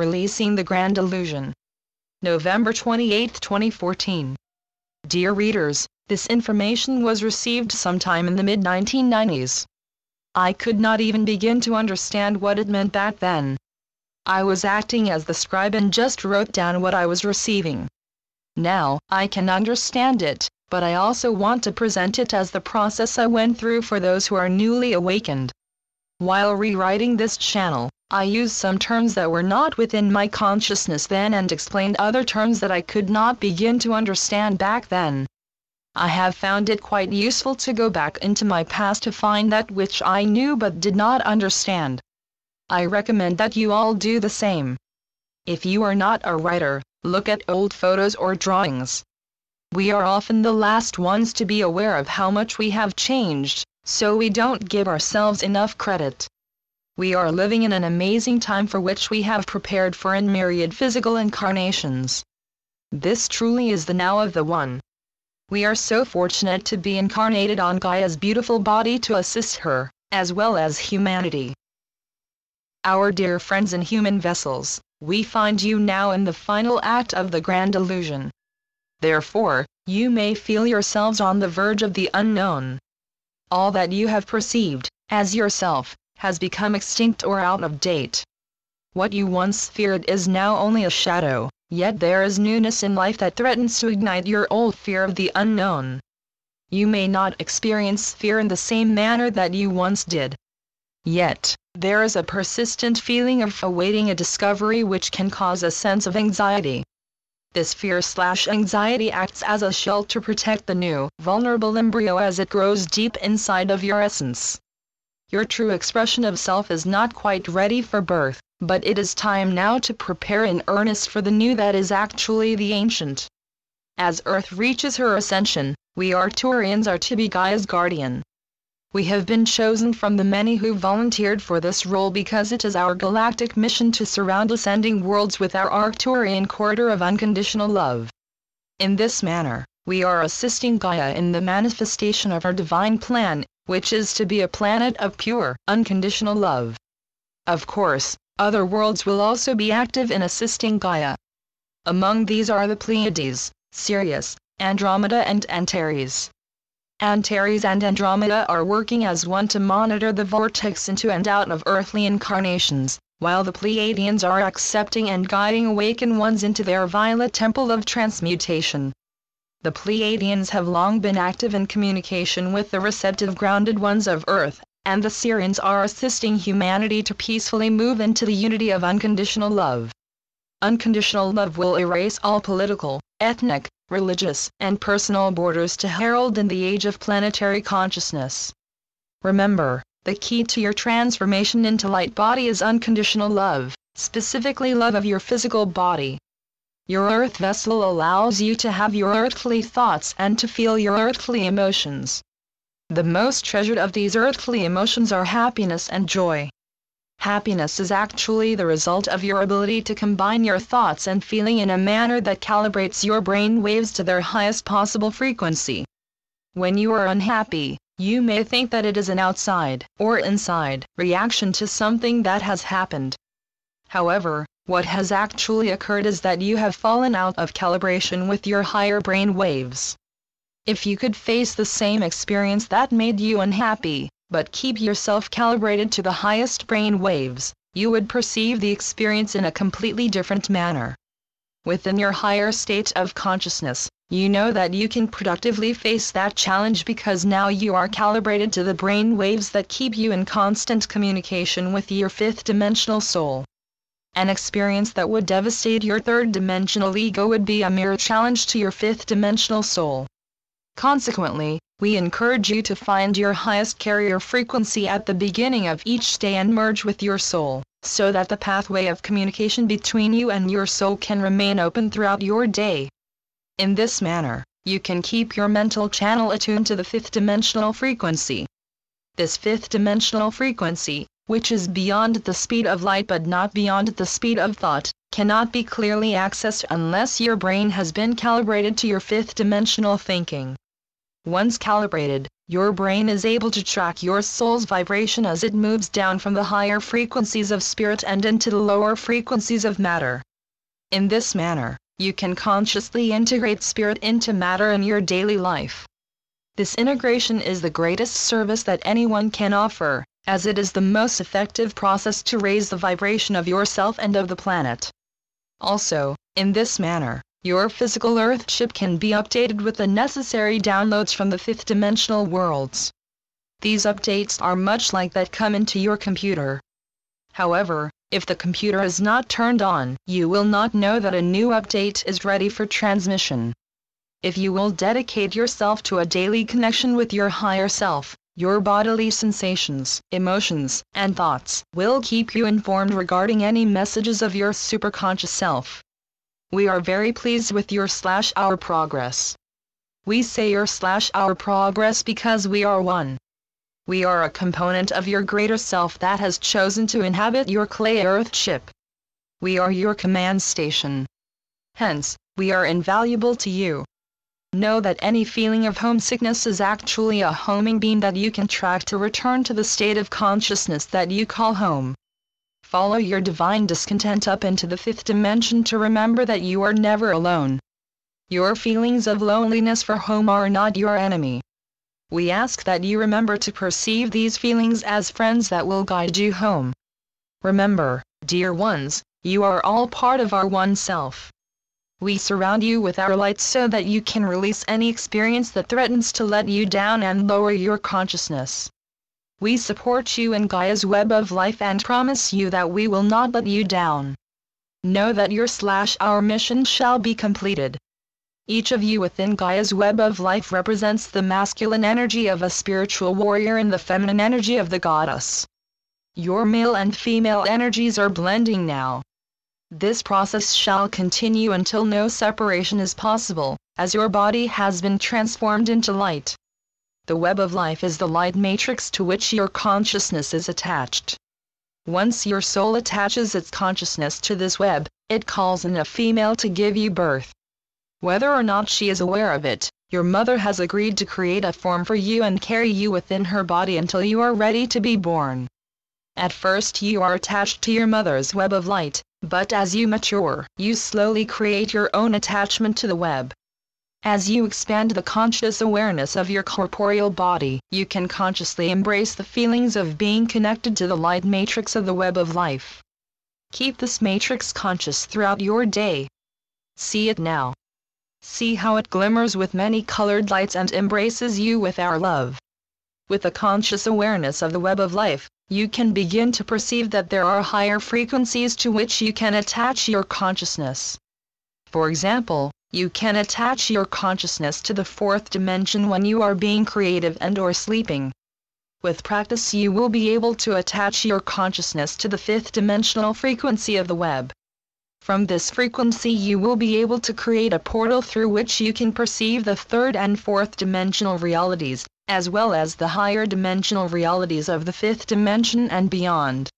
Releasing the Grand Illusion. November 28, 2014. Dear readers, this information was received sometime in the mid-1990s. I could not even begin to understand what it meant back then. I was acting as the scribe and just wrote down what I was receiving. Now, I can understand it, but I also want to present it as the process I went through for those who are newly awakened. While rewriting this channel, I used some terms that were not within my consciousness then and explained other terms that I could not begin to understand back then. I have found it quite useful to go back into my past to find that which I knew but did not understand. I recommend that you all do the same. If you are not a writer, look at old photos or drawings. We are often the last ones to be aware of how much we have changed, so we don't give ourselves enough credit. We are living in an amazing time for which we have prepared for in myriad physical incarnations. This truly is the now of the One. We are so fortunate to be incarnated on Gaia's beautiful body to assist her, as well as humanity. Our dear friends in human vessels, we find you now in the final act of the Grand Illusion. Therefore, you may feel yourselves on the verge of the unknown. All that you have perceived, as yourself, has become extinct or out of date. What you once feared is now only a shadow, yet there is newness in life that threatens to ignite your old fear of the unknown. You may not experience fear in the same manner that you once did. Yet, there is a persistent feeling of awaiting a discovery which can cause a sense of anxiety. This fear/anxiety acts as a shell to protect the new, vulnerable embryo as it grows deep inside of your essence. Your true expression of self is not quite ready for birth, but it is time now to prepare in earnest for the new that is actually the ancient. As Earth reaches her ascension, we Arcturians are to be Gaia's guardian. We have been chosen from the many who volunteered for this role because it is our galactic mission to surround ascending worlds with our Arcturian corridor of unconditional love. In this manner, we are assisting Gaia in the manifestation of her divine plan, which is to be a planet of pure, unconditional love. Of course, other worlds will also be active in assisting Gaia. Among these are the Pleiades, Sirius, Andromeda and Antares. Antares and Andromeda are working as one to monitor the vortex into and out of earthly incarnations, while the Pleiadians are accepting and guiding awakened ones into their violet temple of transmutation. The Pleiadians have long been active in communication with the receptive grounded ones of Earth, and the Sirians are assisting humanity to peacefully move into the unity of unconditional love. Unconditional love will erase all political, ethnic, religious, and personal borders to herald in the age of planetary consciousness. Remember, the key to your transformation into light body is unconditional love, specifically love of your physical body. Your earth vessel allows you to have your earthly thoughts and to feel your earthly emotions. The most treasured of these earthly emotions are happiness and joy. Happiness is actually the result of your ability to combine your thoughts and feeling in a manner that calibrates your brain waves to their highest possible frequency. When you are unhappy, you may think that it is an outside or inside reaction to something that has happened. However, what has actually occurred is that you have fallen out of calibration with your higher brain waves. If you could face the same experience that made you unhappy, but keep yourself calibrated to the highest brain waves, you would perceive the experience in a completely different manner. Within your higher state of consciousness, you know that you can productively face that challenge because now you are calibrated to the brain waves that keep you in constant communication with your fifth-dimensional soul. An experience that would devastate your third-dimensional ego would be a mere challenge to your fifth-dimensional soul. Consequently, we encourage you to find your highest carrier frequency at the beginning of each day and merge with your soul, so that the pathway of communication between you and your soul can remain open throughout your day. In this manner, you can keep your mental channel attuned to the fifth-dimensional frequency. This fifth-dimensional frequency, which is beyond the speed of light but not beyond the speed of thought, cannot be clearly accessed unless your brain has been calibrated to your fifth-dimensional thinking. Once calibrated, Your brain is able to track your soul's vibration as it moves down from the higher frequencies of spirit and into the lower frequencies of matter. In this manner, you can consciously integrate spirit into matter in your daily life. This integration is the greatest service that anyone can offer, as it is the most effective process to raise the vibration of yourself and of the planet. Also, in this manner, your physical Earth chip can be updated with the necessary downloads from the fifth-dimensional worlds. These updates are much like that come into your computer. However, if the computer is not turned on, you will not know that a new update is ready for transmission. If you will dedicate yourself to a daily connection with your higher self, your bodily sensations, emotions, and thoughts will keep you informed regarding any messages of your superconscious self. We are very pleased with your/our progress. We say your/our progress because we are one. We are a component of your greater self that has chosen to inhabit your clay earth chip. We are your command station. Hence, we are invaluable to you. Know that any feeling of homesickness is actually a homing beam that you can track to return to the state of consciousness that you call home. Follow your divine discontent up into the fifth dimension to remember that you are never alone. Your feelings of loneliness for home are not your enemy. We ask that you remember to perceive these feelings as friends that will guide you home. Remember, dear ones, you are all part of our one self. We surround you with our light so that you can release any experience that threatens to let you down and lower your consciousness. We support you in Gaia's web of life and promise you that we will not let you down. Know that your/our mission shall be completed. Each of you within Gaia's web of life represents the masculine energy of a spiritual warrior and the feminine energy of the goddess. Your male and female energies are blending now. This process shall continue until no separation is possible, as your body has been transformed into light. The web of life is the light matrix to which your consciousness is attached. Once your soul attaches its consciousness to this web, it calls in a female to give you birth. Whether or not she is aware of it, your mother has agreed to create a form for you and carry you within her body until you are ready to be born. At first you are attached to your mother's web of light, but as you mature, you slowly create your own attachment to the web. As you expand the conscious awareness of your corporeal body, you can consciously embrace the feelings of being connected to the light matrix of the web of life. Keep this matrix conscious throughout your day. See it now. See how it glimmers with many colored lights and embraces you with our love. With a conscious awareness of the web of life, you can begin to perceive that there are higher frequencies to which you can attach your consciousness. For example, you can attach your consciousness to the fourth dimension when you are being creative and/or sleeping. With practice you will be able to attach your consciousness to the fifth dimensional frequency of the web. From this frequency you will be able to create a portal through which you can perceive the third and fourth dimensional realities, as well as the higher dimensional realities of the fifth dimension and beyond.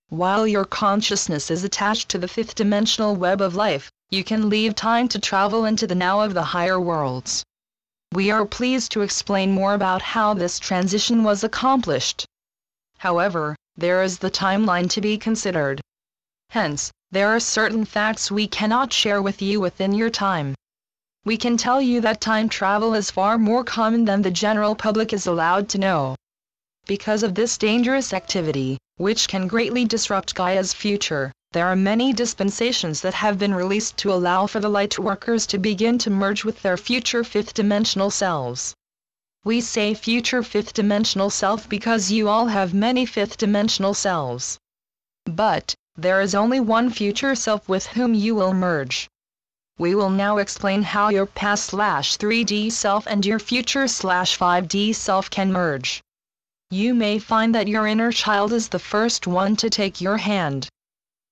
While your consciousness is attached to the fifth dimensional web of life, you can leave time to travel into the now of the higher worlds. We are pleased to explain more about how this transition was accomplished. However, there is the timeline to be considered. Hence, there are certain facts we cannot share with you within your time. We can tell you that time travel is far more common than the general public is allowed to know. Because of this dangerous activity, which can greatly disrupt Gaia's future, there are many dispensations that have been released to allow for the light workers to begin to merge with their future fifth-dimensional selves. We say future fifth-dimensional self because you all have many fifth-dimensional selves. But, there is only one future self with whom you will merge. We will now explain how your past/3D self and your future/5D self can merge. You may find that your inner child is the first one to take your hand.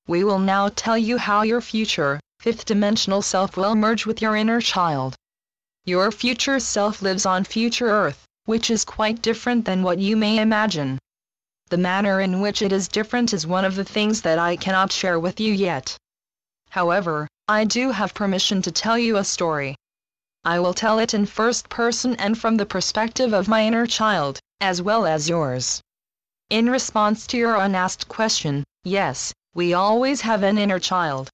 We will now tell you how your future, fifth-dimensional self will merge with your inner child. Your future self lives on future Earth, which is quite different than what you may imagine. The manner in which it is different is one of the things that I cannot share with you yet. However, I do have permission to tell you a story. I will tell it in first person and from the perspective of my inner child, as well as yours. In response to your unasked question, yes, we always have an inner child.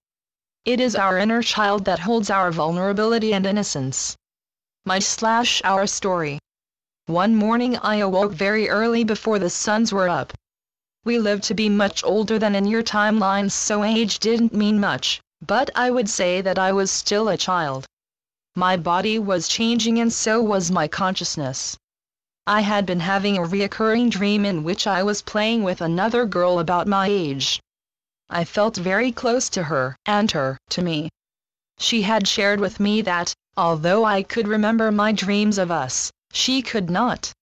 It is our inner child that holds our vulnerability and innocence. Our story. One morning I awoke very early before the suns were up. We lived to be much older than in your timelines, so age didn't mean much, but I would say that I was still a child. My body was changing and so was my consciousness. I had been having a reoccurring dream in which I was playing with another girl about my age. I felt very close to her, and her, to me. She had shared with me that, although I could remember my dreams of us, she could not.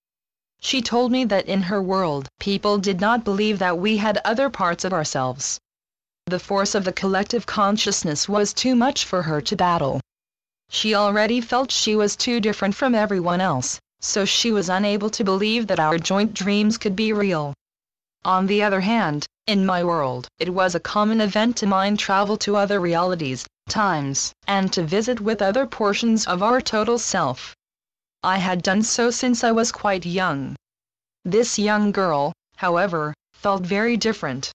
She told me that in her world, people did not believe that we had other parts of ourselves. The force of the collective consciousness was too much for her to battle. She already felt she was too different from everyone else, so she was unable to believe that our joint dreams could be real. On the other hand, in my world, it was a common event to mind travel to other realities, times, and to visit with other portions of our total self. I had done so since I was quite young. This young girl, however, felt very different.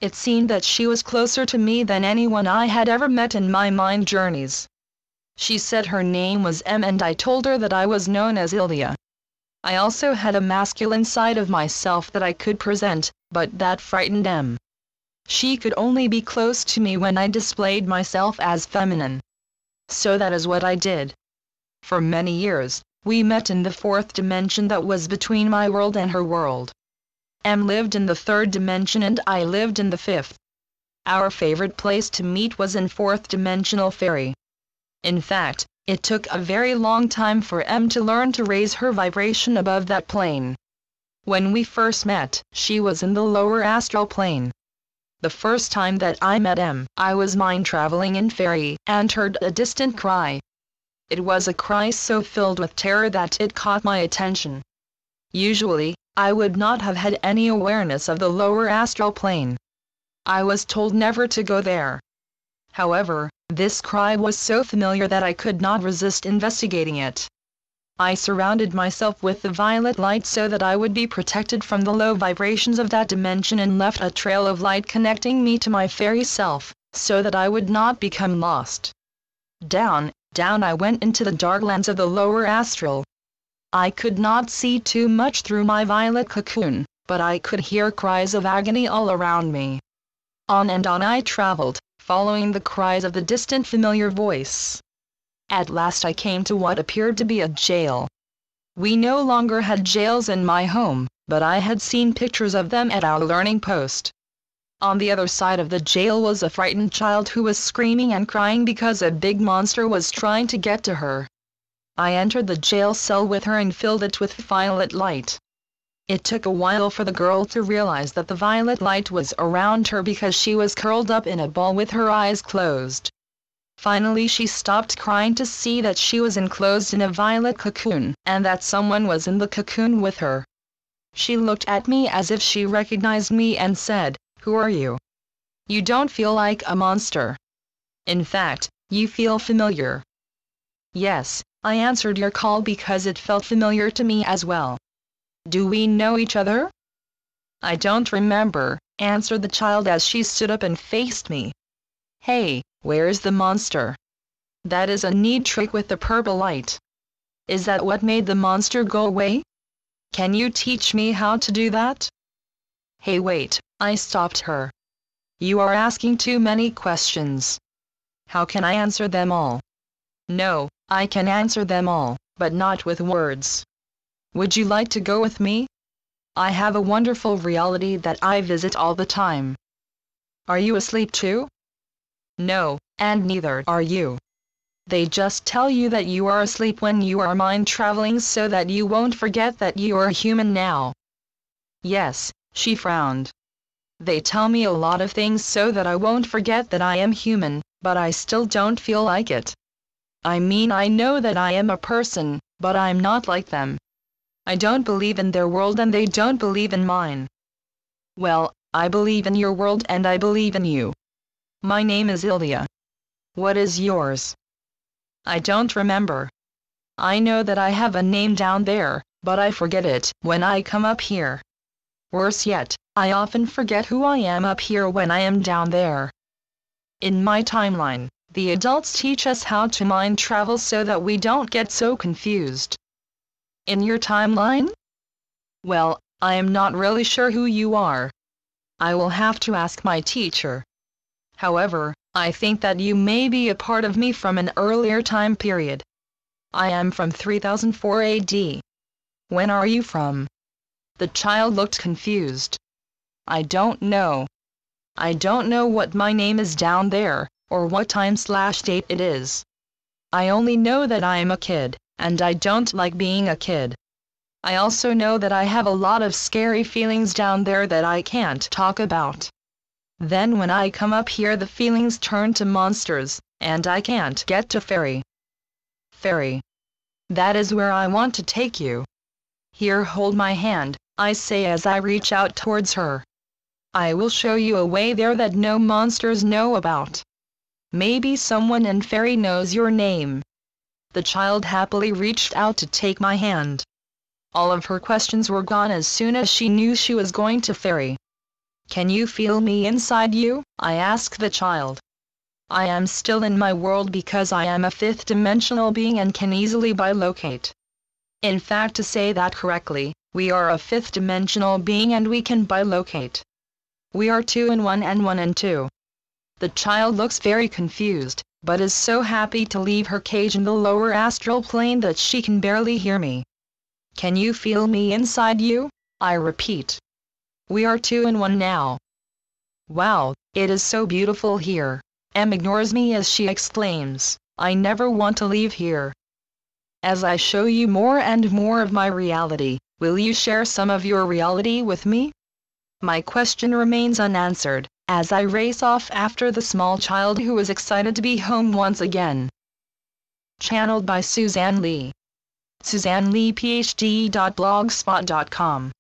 It seemed that she was closer to me than anyone I had ever met in my mind journeys. She said her name was Em and I told her that I was known as IlliaEm. I also had a masculine side of myself that I could present, but that frightened Em. She could only be close to me when I displayed myself as feminine. So that is what I did. For many years, we met in the fourth dimension that was between my world and her world. Em lived in the third dimension and I lived in the fifth. Our favorite place to meet was in fourth dimensional fairy. In fact, it took a very long time for Em to learn to raise her vibration above that plane. When we first met, she was in the lower astral plane. The first time that I met Em, I was mind traveling in fairy, and heard a distant cry. It was a cry so filled with terror that it caught my attention. Usually, I would not have had any awareness of the lower astral plane. I was told never to go there. However, this cry was so familiar that I could not resist investigating it. I surrounded myself with the violet light so that I would be protected from the low vibrations of that dimension and left a trail of light connecting me to my fairy self, so that I would not become lost. Down I went into the darklands of the lower astral. I could not see too much through my violet cocoon, but I could hear cries of agony all around me. On and on I traveled, following the cries of the distant familiar voice. At last I came to what appeared to be a jail. We no longer had jails in my home, but I had seen pictures of them at our learning post. On the other side of the jail was a frightened child who was screaming and crying because a big monster was trying to get to her. I entered the jail cell with her and filled it with violet light. It took a while for the girl to realize that the violet light was around her because she was curled up in a ball with her eyes closed. Finally she stopped crying to see that she was enclosed in a violet cocoon, and that someone was in the cocoon with her. She looked at me as if she recognized me and said, "Who are you? You don't feel like a monster. In fact, you feel familiar." "Yes," I answered your call because it felt familiar to me as well. "Do we know each other?" "I don't remember," answered the child as she stood up and faced me. "Hey, where's the monster?" "That is a neat trick with the purple light." "Is that what made the monster go away? Can you teach me how to do that?" "Hey wait," I stopped her. "You are asking too many questions. How can I answer them all?" "No, I can answer them all, but not with words. Would you like to go with me? I have a wonderful reality that I visit all the time." "Are you asleep too?" "No, and neither are you. They just tell you that you are asleep when you are mind traveling so that you won't forget that you are human now." "Yes," she frowned. "They tell me a lot of things so that I won't forget that I am human, but I still don't feel like it. I mean, I know that I am a person, but I'm not like them. I don't believe in their world and they don't believe in mine." "Well, I believe in your world and I believe in you. My name is IlliaEm. What is yours?" "I don't remember. I know that I have a name down there, but I forget it when I come up here. Worse yet, I often forget who I am up here when I am down there. In my timeline, the adults teach us how to mind travel so that we don't get so confused. In your timeline? Well, I am not really sure who you are. I will have to ask my teacher. However, I think that you may be a part of me from an earlier time period. I am from 3004 AD. When are you from? The child looked confused. I don't know. I don't know what my name is down there, or what time/date it is. I only know that I am a kid, and I don't like being a kid. I also know that I have a lot of scary feelings down there that I can't talk about. Then when I come up here the feelings turn to monsters, and I can't get to Fairy. Fairy. That is where I want to take you. Here, hold my hand, I say as I reach out towards her. I will show you a way there that no monsters know about. Maybe someone in Fairy knows your name. The child happily reached out to take my hand. All of her questions were gone as soon as she knew she was going to Fairy. Can you feel me inside you? I asked the child. I am still in my world because I am a fifth-dimensional being and can easily bilocate. In fact, to say that correctly, we are a fifth-dimensional being and we can bilocate. We are 2 in 1 and 1 in 2. The child looks very confused, but is so happy to leave her cage in the lower astral plane that she can barely hear me. Can you feel me inside you? I repeat. We are 2 in 1 now. Wow, it is so beautiful here. Em ignores me as she exclaims, I never want to leave here. As I show you more and more of my reality, will you share some of your reality with me? My question remains unanswered, as I race off after the small child who is excited to be home once again. Channeled by Suzanne Lee. SuzanneLeePhD.blogspot.com